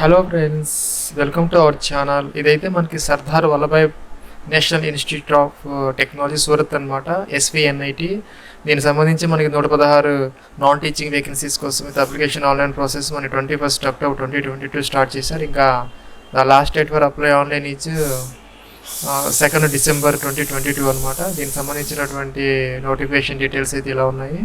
Hello friends, welcome to our channel. ఇదైతే మనకి Sardar Vallabhbhai national institute of technology Surat అనమాట, ఎస్విఎన్ఐటి. దీనికి సంబంధించి మనకి 116 నాన్ టీచింగ్ వేకెన్సీస్ కోసం అయితే అప్లికేషన్ ఆన్లైన్ ప్రాసెస్ మనకి 21 అక్టోబర్ 2022 స్టార్ట్ చేశారు. ఇంకా last date for apply online ఇచ్చి 2 డిసెంబర్ 2022 అనమాట. దీనికి సంబంధించినటువంటి నోటిఫికేషన్ డీటెయిల్స్ అయితే ఇలా ఉన్నాయి.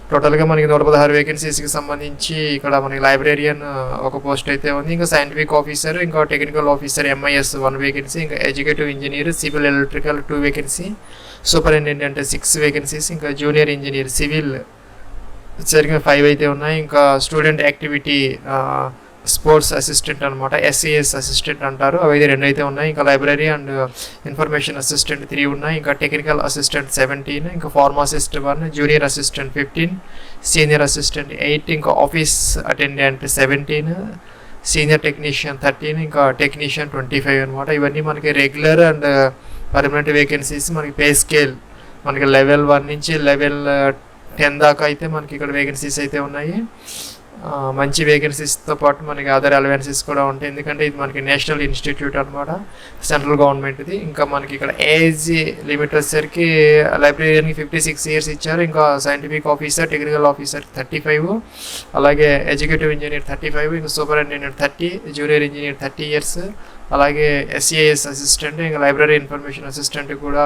టోటల్గా మనకి 116 వేకెన్సీస్కి సంబంధించి ఇక్కడ మనకి లైబ్రేరియన్ ఒక పోస్ట్ అయితే ఉంది, ఇంకా సైంటిఫిక్ ఆఫీసర్, ఇంకా టెక్నికల్ ఆఫీసర్ ఎంఐఎస్ 1 వేకెన్సీ, ఇంకా educative engineer civil electrical 2 vacancy, superintendent 6 vacancies, ఇంకా జూనియర్ ఇంజనీర్ సివిల్ సరిగ్గా 5 అయితే ఉన్నాయి. ఇంకా స్టూడెంట్ యాక్టివిటీ స్పోర్ట్స్ అసిస్టెంట్ అనమాట, ఎస్సీఎస్ అసిస్టెంట్ అంటారు, అవి 2 అయితే ఉన్నాయి. ఇంకా లైబ్రరీ అండ్ ఇన్ఫర్మేషన్ అసిస్టెంట్ 3 ఉన్నాయి. ఇంకా టెక్నికల్ అసిస్టెంట్ 17, ఇంకా pharmacist 1, junior assistant 15, senior assistant 8, ఇంకా ఆఫీస్ అటెండెంట్ 17, సీనియర్ టెక్నీషియన్ 13, ఇంకా టెక్నీషియన్ 25 అనమాట. ఇవన్నీ మనకి రెగ్యులర్ అండ్ పర్మనెంట్ వేకెన్సీస్. మనకి పే స్కేల్ మనకి లెవెల్ 1 నుంచి లెవెల్ 10 దాకా అయితే మనకి ఇక్కడ వేకెన్సీస్ అయితే ఉన్నాయి. మంచి వేకెన్సీస్తో పాటు మనకి అదర్ అలవెన్సెస్ కూడా ఉంటాయి, ఎందుకంటే ఇది మనకి నేషనల్ ఇన్స్టిట్యూట్ అనమాట, సెంట్రల్ గవర్నమెంట్ది. ఇంకా మనకి ఇక్కడ ఏజ్ లిమిట్ వచ్చేసరికి లైబ్రేరియన్కి 56 ఇయర్స్ ఇచ్చారు, ఇంకా సైంటిఫిక్ ఆఫీసర్ టెక్నికల్ ఆఫీసర్ 35, అలాగే ఎడ్యుకేటివ్ ఇంజనీర్ 35, ఇంకా సూపరింటెండెంట్ 30, జూనియర్ ఇంజనీర్ 30 ఇయర్స్, అలాగే ఎస్ఏఎస్ అసిస్టెంట్, ఇంకా లైబ్రరీ ఇన్ఫర్మేషన్ అసిస్టెంట్ కూడా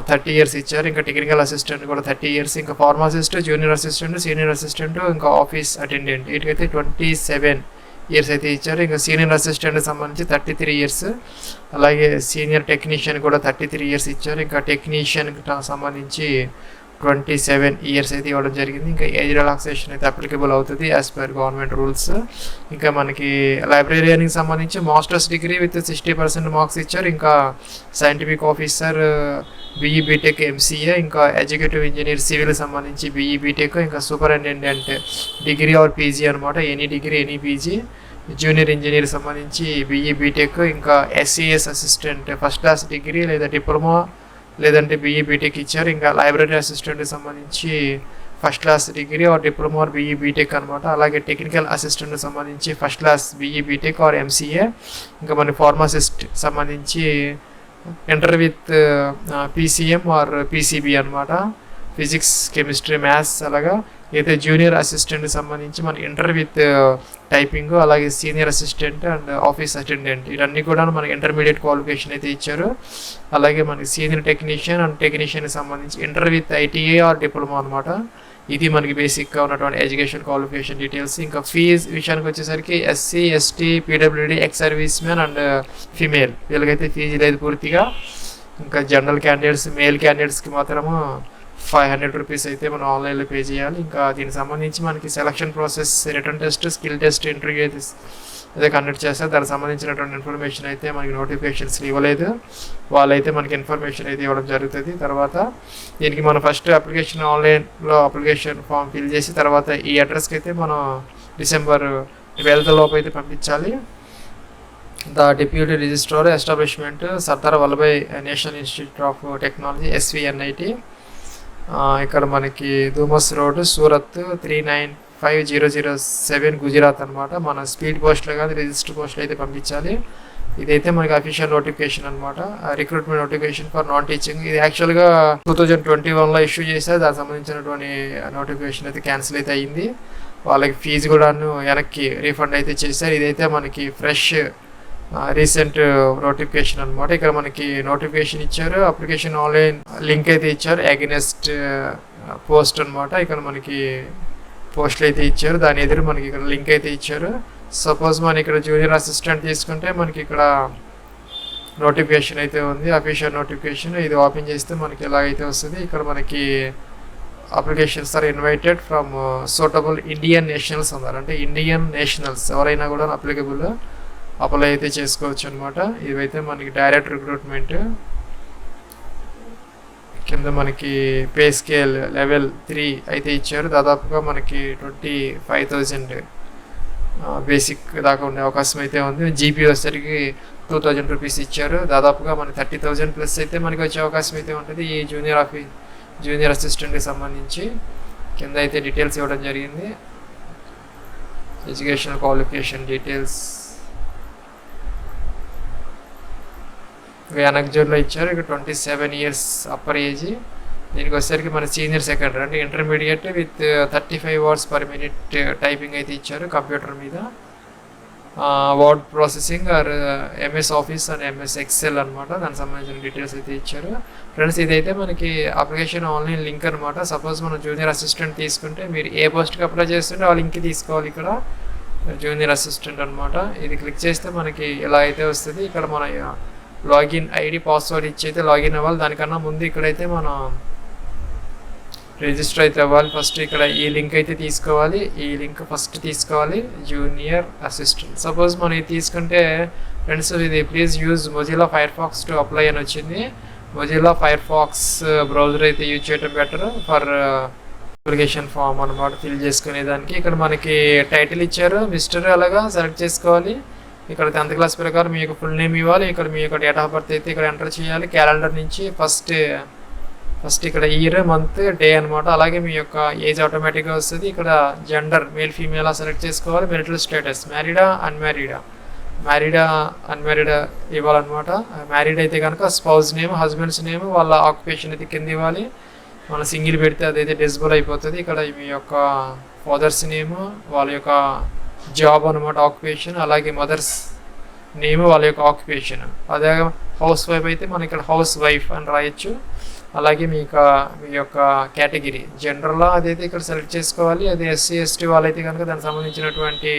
30 ఇయర్స్ ఇచ్చారు, ఇంకా టెక్నికల్ అసిస్టెంట్ కూడా 30 ఇయర్స్, ఇంకా pharmacist, junior assistant, senior assistant, ఇంకా ఆఫీస్ అటెండెంట్ వీటికైతే 27 ఇయర్స్ అయితే ఇచ్చారు. ఇంకా సీనియర్ అసిస్టెంట్ సంబంధించి 33 ఇయర్స్, అలాగే సీనియర్ టెక్నీషియన్ కూడా 33 ఇయర్స్ ఇచ్చారు, ఇంకా టెక్నీషియన్కి సంబంధించి 27 ఇయర్స్ అయితే ఇవ్వడం జరిగింది. ఇంకా ఏజ్ రిలాక్సేషన్ అయితే అప్లికబుల్ అవుతుంది యాజ్ పర్ గవర్నమెంట్ రూల్స్. ఇంకా మనకి లైబ్రేరియన్కి సంబంధించి మాస్టర్స్ డిగ్రీ విత్ 60% మార్క్స్ ఇచ్చారు, ఇంకా scientific officer BE BTech MCA, ఇంకా ఎడ్యుకేటివ్ ఇంజనీర్ సివిల్ సంబంధించి బీఈ బీటెక్, ఇంకా సూపరింటెండెంట్ డిగ్రీ ఆర్ పీజీ అనమాట, any degree any PG, junior engineer సంబంధించి బీఈ బీటెక్, ఇంకా SCS assistant first class degree లేదా diploma లేదంటే బీఈ బీటెక్ ఇచ్చారు. ఇంకా లైబ్రరీ అసిస్టెంట్కి సంబంధించి first class degree or diploma or BE BTech అనమాట, అలాగే టెక్నికల్ అసిస్టెంట్కి సంబంధించి first class BE BTech or MCA, ఇంకా మన ఫార్మసిస్ట్ సంబంధించి inter with PCM or PCB అనమాట, ఫిజిక్స్ కెమిస్ట్రీ మ్యాథ్స్. అలాగా అయితే జూనియర్ అసిస్టెంట్ సంబంధించి మన ఇంటర్ విత్ టైపింగ్, అలాగే senior assistant and office attendant ఇవన్నీ కూడా మనకి ఇంటర్మీడియట్ క్వాలిఫికేషన్ అయితే ఇచ్చారు. అలాగే మనకి సీనియర్ టెక్నీషియన్ అండ్ టెక్నీషియన్కి సంబంధించి inter with ITA or diploma అనమాట. ఇది మనకి బేసిక్గా ఉన్నటువంటి ఎడ్యుకేషన్ క్వాలిఫికేషన్ డీటెయిల్స్. ఇంకా ఫీజ్ విషయానికి వచ్చేసరికి SC ST PWD ex service man and female వీళ్ళకైతే ఫీజు లేదు పూర్తిగా. ఇంకా జనరల్ క్యాండిడేట్స్ మేల్ క్యాండిడేట్స్కి మాత్రము 500 రూపీస్ అయితే మనం ఆన్లైన్లో పే చేయాలి. ఇంకా దీనికి సంబంధించి మనకి selection process, return test, skill test, interview అయితే కండక్ట్ చేస్తారు. దానికి సంబంధించినటువంటి ఇన్ఫర్మేషన్ అయితే మనకి నోటిఫికేషన్స్ ఇవ్వలేదు, వాళ్ళైతే మనకి ఇన్ఫర్మేషన్ అయితే ఇవ్వడం జరుగుతుంది. తర్వాత దీనికి మనం ఫస్ట్ అప్లికేషన్ ఆన్లైన్లో అప్లికేషన్ ఫామ్ ఫిల్ చేసి తర్వాత ఈ అడ్రస్కి అయితే మనం డిసెంబర్ 12 లోపు అయితే పంపించాలి. The deputy registrar establishment Sardar Vallabhbhai national institute of technology ఎస్విఎన్ఐటి, ఇక్కడ మనకి ధూమస్ రోడ్ సూరత్ 395007 గుజరాత్ అనమాట. మన స్పీడ్ పోస్ట్లో కానీ రిజిస్టర్ పోస్ట్లో అయితే పంపించాలి. ఇదైతే మనకి అఫీషియల్ నోటిఫికేషన్ అనమాట, recruitment notification for non teaching. ఇది యాక్చువల్గా 2021లో ఇష్యూ చేశారు, దానికి సంబంధించినటువంటి నోటిఫికేషన్ అయితే క్యాన్సిల్ అయితే అయ్యింది. వాళ్ళకి ఫీజు కూడాను వెనక్కి రీఫండ్ అయితే చేశారు. ఇదైతే మనకి ఫ్రెష్ రీసెంట్ నోటిఫికేషన్ అనమాట. ఇక్కడ మనకి నోటిఫికేషన్ ఇచ్చారు, అప్లికేషన్ ఆన్లైన్ లింక్ అయితే ఇచ్చారు, అగెనెస్ట్ పోస్ట్ అనమాట. ఇక్కడ మనకి పోస్ట్లు అయితే ఇచ్చారు, దాని ఎదురు మనకి ఇక్కడ లింక్ అయితే ఇచ్చారు. సపోజ్ మనం ఇక్కడ జూనియర్ అసిస్టెంట్ తీసుకుంటే మనకి ఇక్కడ నోటిఫికేషన్ అయితే ఉంది, అఫీషియల్ నోటిఫికేషన్. ఇది ఓపెన్ చేస్తే మనకి ఎలాగైతే వస్తుంది. ఇక్కడ మనకి applications are invited from suitable Indian nationals అన్నారు, అంటే ఇండియన్ నేషనల్స్ ఎవరైనా కూడా అప్లికబుల్ అప్లై అయితే చేసుకోవచ్చు అనమాట. ఇవైతే మనకి డైరెక్ట్ రిక్రూట్మెంట్. కింద మనకి పే స్కేల్ లెవెల్ 3 అయితే ఇచ్చారు, దాదాపుగా మనకి 25,000 బేసిక్ దాకా ఉండే అవకాశం అయితే ఉంది. జీపీ వచ్చేసరికి 2,000 రూపీస్ ఇచ్చారు, దాదాపుగా మనకి 30,000 ప్లస్ అయితే మనకి వచ్చే అవకాశం అయితే ఉంటుంది ఈ జూనియర్ అసిస్టెంట్కి సంబంధించి. కింద అయితే డీటెయిల్స్ ఇవ్వడం జరిగింది. ఎడ్యుకేషనల్ క్వాలిఫికేషన్ డీటెయిల్స్ వెనక్జూర్లో ఇచ్చారు. ఇక్కడ 27 years అప్పర్ ఏజ్. దీనికి వచ్చేసరికి మన సీనియర్ సెకండరీ అంటే intermediate with 35 words per minute typing అయితే ఇచ్చారు కంప్యూటర్ మీద. Word processing are MS office and MS Excel అనమాట. దానికి సంబంధించిన డీటెయిల్స్ అయితే ఇచ్చారు. ఫ్రెండ్స్ ఇదైతే మనకి అప్లికేషన్ ఆన్లైన్ లింక్ అనమాట. సపోజ్ మనం జూనియర్ అసిస్టెంట్ తీసుకుంటే మీరు ఏ పోస్ట్కి అప్లై చేస్తుంటే ఆ లింక్ తీసుకోవాలి. ఇక్కడ జూనియర్ అసిస్టెంట్ అనమాట. ఇది క్లిక్ చేస్తే మనకి ఇలా అయితే వస్తుంది. ఇక్కడ మన లాగిన్ ఐడి పాస్వర్డ్ ఇచ్చి అయితే లాగిన్ అవ్వాలి. దానికన్నా ముందు ఇక్కడైతే మనం రిజిస్టర్ అయితే అవ్వాలి. ఫస్ట్ ఇక్కడ ఈ లింక్ అయితే తీసుకోవాలి. ఈ లింక్ ఫస్ట్ తీసుకోవాలి, జూనియర్ అసిస్టెంట్. సపోజ్ మనం ఇది తీసుకుంటే ఫ్రెండ్స్ ఇది please use Mozilla Firefox to apply అని వచ్చింది. మొజిల్లా ఫైర్ ఫాక్స్ బ్రౌజర్ అయితే యూజ్ చేయడం బెటర్ ఫర్ అప్లికేషన్ ఫామ్ అనమాట ఫిల్ చేసుకునే దానికి. ఇక్కడ మనకి టైటిల్ ఇచ్చారు మిస్టర్, అలాగా సెలెక్ట్ చేసుకోవాలి. ఇక్కడ 10th class ప్రకారం మీ యొక్క ఫుల్ నేమ్ ఇవ్వాలి. ఇక్కడ మీ యొక్క డేట్ ఆఫ్ బర్త్ అయితే ఇక్కడ ఎంటర్ చేయాలి. క్యాలెండర్ నుంచి ఫస్ట్ ఇక్కడ ఇయర్, మంత్, డే అనమాట. అలాగే మీ యొక్క ఏజ్ ఆటోమేటిక్గా వస్తుంది. ఇక్కడ జెండర్ మేల్ ఫీమేల్ సెలెక్ట్ చేసుకోవాలి. మెరిటల్ స్టేటస్ మ్యారీడా అన్మ్యారీడా ఇవ్వాలన్నమాట. మ్యారీడ్ అయితే కనుక స్పౌజ్ నేమ్, హస్బెండ్స్ నేమ్, వాళ్ళ ఆక్యుపేషన్ అయితే కింద ఇవ్వాలి. మనం సింగిల్ పెడితే అదైతే డిజబుల్ అయిపోతుంది. ఇక్కడ మీ యొక్క ఫాదర్స్ నేమ్, వాళ్ళ యొక్క జాబ్ అనమాట ఆక్యుపేషన్, అలాగే మదర్స్ నేమ్, వాళ్ళ యొక్క ఆక్యుపేషన్. అదే హౌస్ వైఫ్ అయితే మనం ఇక్కడ హౌస్ వైఫ్ అని రాయొచ్చు. అలాగే మీ యొక్క కేటగిరీ జనరల్లో అదైతే ఇక్కడ సెలెక్ట్ చేసుకోవాలి. అదే ఎస్సీ ఎస్టీ వాళ్ళైతే కనుక దానికి సంబంధించినటువంటి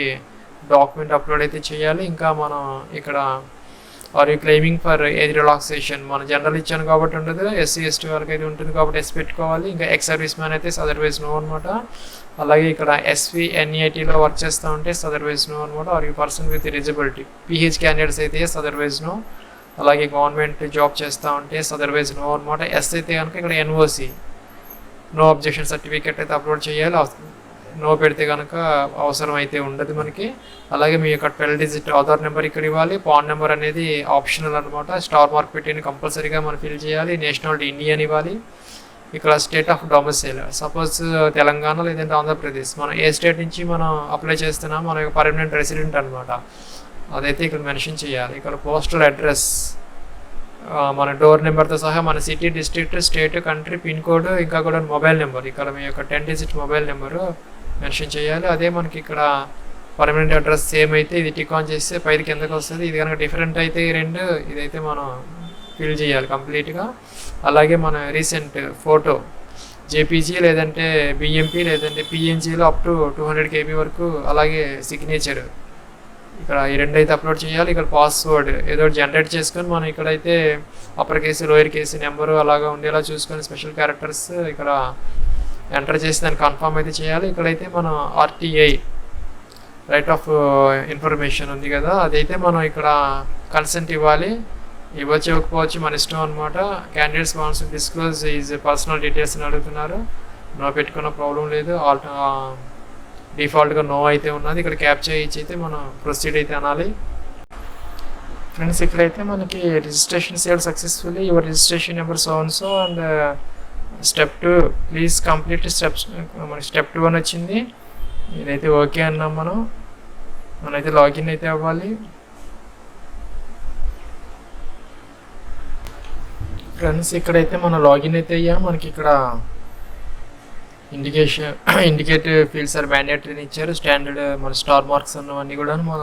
డాక్యుమెంట్ అప్లోడ్ అయితే చేయాలి. ఇంకా మనం ఇక్కడ are you claiming for age relaxation మనం జనరల్ ఇచ్చాను కాబట్టి ఉండదు. ఎస్సీ ఎస్టీ వాళ్ళకి అయితే ఉంటుంది కాబట్టి ఎస్ పెట్టుకోవాలి. ఇంకా ఎక్స్ సర్వీస్ మ్యాన్ అయితే అదర్వైజ్ నో అనమాట. అలాగే ఇక్కడ SVNITలో వర్క్ చేస్తూ ఉంటే అదర్వైజ్ నో అనమాట. Are you person with eligibility PH candidates అయితే అదర్వైజ్ నో. అలాగే గవర్నమెంట్ జాబ్ చేస్తూ ఉంటే అదర్వైజ్ నో అనమాట. ఎస్ అయితే కనుక ఇక్కడ NOC నో అబ్జెక్షన్ సర్టిఫికేట్ అయితే అప్లోడ్ చేయాలి. నో పెడితే కనుక అవసరం అయితే ఉండదు మనకి. అలాగే మీ యొక్క 12 digit ఆధార్ నెంబర్ ఇక్కడ ఇవ్వాలి. పాన్ నెంబర్ అనేది ఆప్షనల్ అనమాట. స్టార్ మార్క్ పెట్టి కంపల్సరీగా మనం ఫిల్ చేయాలి. నేషనాలిటీ ఇండియన్ ఇవ్వాలి. ఇక్కడ state of domicile suppose Telangana లేదంటే ఆంధ్రప్రదేశ్, మనం ఏ స్టేట్ నుంచి మనం అప్లై చేస్తున్నాం మన యొక్క పర్మనెంట్ రెసిడెంట్ అనమాట, అదైతే ఇక్కడ మెన్షన్ చేయాలి. ఇక్కడ పోస్టల్ అడ్రస్ మన డోర్ నెంబర్తో సహా మన city, district, state, country, pin code, ఇంకా కూడా మొబైల్ నెంబర్, ఇక్కడ మీ యొక్క 10 digit మొబైల్ నెంబరు మెన్షన్ చేయాలి. అదే మనకి ఇక్కడ పర్మనెంట్ అడ్రస్ సేమ్ అయితే ఇది టిక్ ఆన్ చేస్తే పైకి కిందకి వస్తుంది. ఇది కనుక డిఫరెంట్ అయితే ఈ రెండు ఇదైతే మనం ఫిల్ చేయాలి కంప్లీట్గా. అలాగే మన రీసెంట్ ఫోటో JPG లేదంటే BMP లేదంటే PNGలో అప్ టు 200 KB వరకు, అలాగే సిగ్నేచర్ ఇక్కడ ఈ రెండు అయితే అప్లోడ్ చేయాలి. ఇక్కడ పాస్వర్డ్ ఏదో జనరేట్ చేసుకొని మనం ఇక్కడైతే upper case, lower case, number అలాగా ఉండేలా చూసుకొని స్పెషల్ క్యారెక్టర్స్ ఇక్కడ ఎంటర్ చేసి దాన్ని కన్ఫర్మ్ అయితే చేయాలి. ఇక్కడైతే మనం RTI రైట్ ఆఫ్ ఇన్ఫర్మేషన్ ఉంది కదా, అదైతే మనం ఇక్కడ కన్సెంట్ ఇవ్వాలి. ఇవ్వచ్చు ఇవ్వకపోవచ్చు మన ఇష్టం అనమాట. Candidates wants to disclose is personal details అని అడుగుతున్నారు. నో పెట్టుకున్న ప్రాబ్లం లేదు. డిఫాల్ట్గా నో అయితే ఉన్నది. ఇక్కడ క్యాప్చర్ ఇచ్చి అయితే మనం ప్రొసీడ్ అయితే అనాలి. ఫ్రెండ్స్ ఇక్కడైతే మనకి registration sale successfully, your registration number so and so and step 2 please complete steps, మనకి స్టెప్ 2 అని వచ్చింది. ఇదైతే ఓకే అన్నాం. మనమైతే లాగిన్ అయితే అవ్వాలి. ఫ్రెండ్స్ ఇక్కడైతే మనం లాగిన్ అయితే అయ్యాం. మనకి ఇక్కడ ఇండికేట్ ఫీల్డ్స్ ఆర్ మ్యాండేటరీని ఇచ్చారు. స్టాండర్డ్ మన స్టార్ మార్క్స్ ఉన్నవన్నీ కూడా మన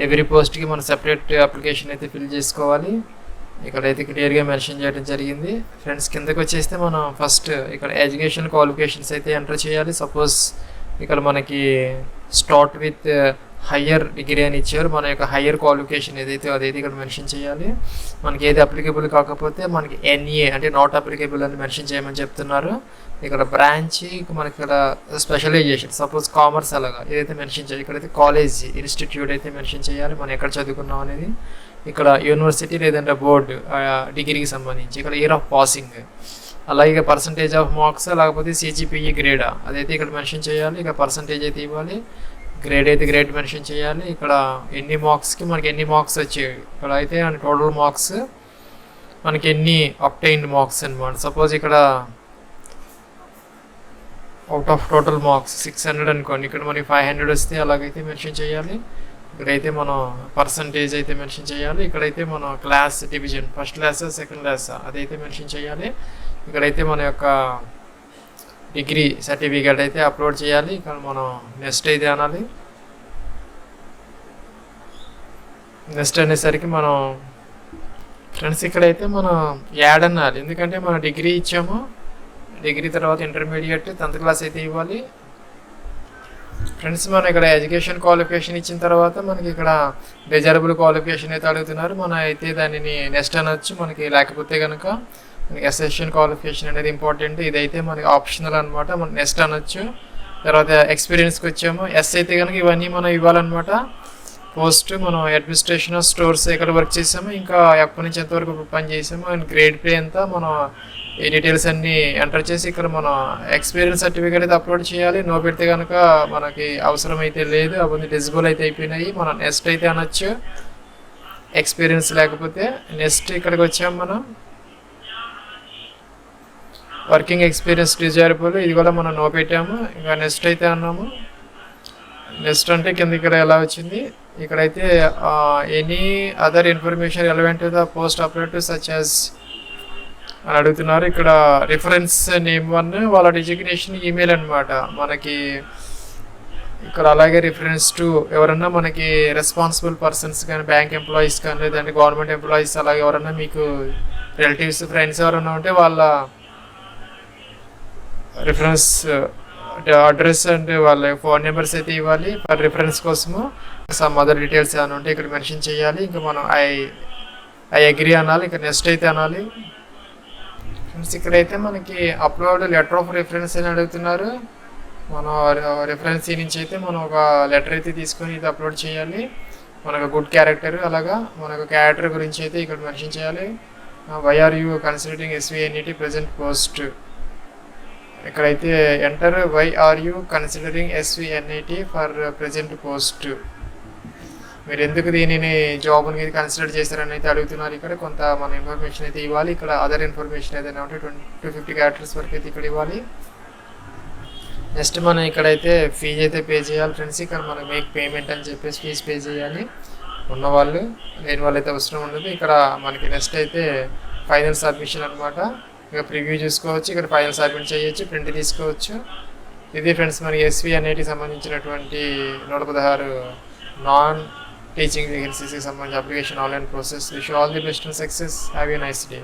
ఎవ్రీ పోస్ట్కి మన సెపరేట్ అప్లికేషన్ అయితే ఫిల్ చేసుకోవాలి. ఇక్కడైతే క్లియర్గా మెన్షన్ చేయడం జరిగింది. ఫ్రెండ్స్ కిందకి వచ్చేస్తే మనం ఫస్ట్ ఇక్కడ ఎడ్యుకేషన్ క్వాలిఫికేషన్స్ అయితే ఎంటర్ చేయాలి. సపోజ్ ఇక్కడ మనకి స్టార్ట్ విత్ హయ్యర్ డిగ్రీ అని ఇచ్చారు. మన యొక్క హయ్యర్ క్వాలిఫికేషన్ ఏదైతే అదైతే ఇక్కడ మెన్షన్ చేయాలి. మనకి ఏది అప్లికేబుల్ కాకపోతే మనకి NA అంటే నాట్ అప్లికేబుల్ అని మెన్షన్ చేయమని చెప్తున్నారు. ఇక్కడ బ్రాంచ్ మనకి ఇక్కడ స్పెషలైజేషన్ సపోజ్ కామర్స్ అలాగా ఏదైతే మెన్షన్ చేయాలి. ఇక్కడైతే కాలేజ్, ఇన్స్టిట్యూట్ అయితే మెన్షన్ చేయాలి మనం ఎక్కడ చదువుకున్నాం అనేది. ఇక్కడ యూనివర్సిటీ లేదంటే బోర్డు డిగ్రీకి సంబంధించి ఇక్కడ ఇయర్ ఆఫ్ పాసింగ్, అలాగే పర్సంటేజ్ ఆఫ్ మార్క్స్, లేకపోతే CGPE గ్రేడా అదైతే ఇక్కడ మెన్షన్ చేయాలి. ఇక పర్సంటేజ్ అయితే ఇవ్వాలి. గ్రేడ్ అయితే గ్రేడ్ మెన్షన్ చేయాలి. ఇక్కడ ఎన్ని మార్క్స్కి మనకి ఎన్ని మార్క్స్ వచ్చేవి, ఇక్కడ అయితే టోటల్ మార్క్స్ మనకి ఎన్ని అప్టైన్డ్ మార్క్స్ అనమాట. సపోజ్ ఇక్కడ అవుట్ ఆఫ్ టోటల్ మార్క్స్ 600 అనుకోండి, ఇక్కడ మనకి 500 వస్తే అలాగైతే మెన్షన్ చేయాలి. ఇక్కడైతే మనం పర్సంటేజ్ అయితే మెన్షన్ చేయాలి. ఇక్కడైతే మనం class division, first class second class అదైతే మెన్షన్ చేయాలి. ఇక్కడైతే మన యొక్క డిగ్రీ సర్టిఫికేట్ అయితే అప్లోడ్ చేయాలి. ఇక్కడ మనం నెక్స్ట్ అయితే అనాలి. నెక్స్ట్ అనేసరికి మనం ఫ్రెండ్స్ ఇక్కడైతే మనం యాడ్ అనాలి, ఎందుకంటే మనం డిగ్రీ ఇచ్చాము. డిగ్రీ తర్వాత ఇంటర్మీడియట్ 10th క్లాస్ అయితే ఇవ్వాలి. ఫ్రెండ్స్ మనం ఇక్కడ ఎడ్యుకేషన్ క్వాలిఫికేషన్ ఇచ్చిన తర్వాత మనకి ఇక్కడ డిజైరబుల్ క్వాలిఫికేషన్ అయితే అడుగుతున్నారు. మనం అయితే దానిని నెక్స్ట్ అనొచ్చు. మనకి లేకపోతే కనుక మనకి ఎస్ఎస్ఎన్ క్వాలిఫికేషన్ అనేది ఇంపార్టెంట్, ఇదైతే మనకి ఆప్షనల్ అనమాట. మనం నెక్స్ట్ అనొచ్చు. తర్వాత ఎక్స్పీరియన్స్కి వచ్చాము. ఎస్ అయితే కనుక ఇవన్నీ మనం ఇవ్వాలన్నమాట. పోస్ట్ మనం అడ్మినిస్ట్రేషన్ స్టోర్స్ ఎక్కడ వర్క్ చేసాము, ఇంకా ఎప్పటి నుంచి ఎంతవరకు పని చేసాము, అండ్ గ్రేడ్ పే ఎంత, మనం ఈ డీటెయిల్స్ అన్నీ ఎంటర్ చేసి ఇక్కడ మనం ఎక్స్పీరియన్స్ సర్టిఫికేట్ అయితే అప్లోడ్ చేయాలి. నో పెడితే కనుక మనకి అవసరం అయితే లేదు, అవన్నీ డిజిబుల్ అయితే అయిపోయినాయి. మనం నెక్స్ట్ అయితే అనొచ్చు. ఎక్స్పీరియన్స్ లేకపోతే నెక్స్ట్ ఇక్కడికి వచ్చాము. మనం వర్కింగ్ ఎక్స్పీరియన్స్ డిజైరబుల్, ఇది కూడా మనం నో పెట్టాము. ఇంకా నెక్స్ట్ అయితే అన్నాము. నెక్స్ట్ అంటే కింద ఇక్కడ ఎలా వచ్చింది, ఇక్కడైతే any other information relevant to the post operative such as అని అడుగుతున్నారు. ఇక్కడ రిఫరెన్స్ నేమ్ 1 వాళ్ళ డిజిగ్నేషన్ ఈమెయిల్ అనమాట మనకి. ఇక్కడ అలాగే రిఫరెన్స్ టు ఎవరన్నా మనకి రెస్పాన్సిబుల్ పర్సన్స్ కానీ, బ్యాంక్ ఎంప్లాయీస్ కానీ, లేదంటే గవర్నమెంట్ ఎంప్లాయీస్, అలాగే ఎవరన్నా మీకు రిలేటివ్స్ ఫ్రెండ్స్ ఎవరన్నా ఉంటే వాళ్ళ రిఫరెన్స్ అడ్రస్ అండ్ వాళ్ళ ఫోన్ నెంబర్స్ అయితే ఇవ్వాలి ఫర్ రిఫరెన్స్ కోసము. సమ్ అదర్ డీటెయిల్స్ ఏమైనా ఉంటే ఇక్కడ మెన్షన్ చేయాలి. ఇంకా మనం ఐ అగ్రీ అనాలి. ఇంకా నెక్స్ట్ అయితే అనాలి. ఫ్రెండ్స్ ఇక్కడైతే మనకి అప్లోడ్ లెటర్ ఆఫ్ రిఫరెన్స్ అని అడుగుతున్నారు. మనం రిఫరెన్స్ నుంచి అయితే మనం ఒక లెటర్ అయితే తీసుకొని ఇది అప్లోడ్ చేయాలి. మనకు గుడ్ క్యారెక్టర్, అలాగా మనకు క్యారెక్టర్ గురించి అయితే ఇక్కడ మెన్షన్ చేయాలి. Why are you considering SVNIT present post, ఇక్కడైతే enter why are you considering SVNIT for present post, మీరు ఎందుకు దీనిని జాబ్ అనేది కన్సిడర్ చేశారని అయితే అడుగుతున్నారు. ఇక్కడ కొంత మన ఇన్ఫర్మేషన్ అయితే ఇవ్వాలి. ఇక్కడ అదర్ ఇన్ఫర్మేషన్ ఏదైనా ఉంటే 250 క్యారెక్టర్స్ వరకు అయితే ఇక్కడ ఇవ్వాలి. నెక్స్ట్ మనం ఇక్కడైతే ఫీజు అయితే పే చేయాలి. ఫ్రెండ్స్ ఇక్కడ మనం మేక్ పేమెంట్ అని చెప్పేసి ఫీజు పే చేయాలి. ఉన్నవాళ్ళు, లేని వాళ్ళు అయితే అవసరం ఉండదు. ఇక్కడ మనకి నెక్స్ట్ అయితే ఫైనల్ సబ్మిషన్ అనమాట. ఇక ప్రివ్యూ చూసుకోవచ్చు, ఇక్కడ ఫైనల్ సబ్మిట్ చేయొచ్చు, ప్రింట్ తీసుకోవచ్చు. ఇది ఫ్రెండ్స్ మనకి SVNIT సంబంధించినటువంటి 116 నాన్ టీచింగ్ వేకెన్సీస్కి సంబంధించిన application online process. Wish all the best and success. Have a nice day.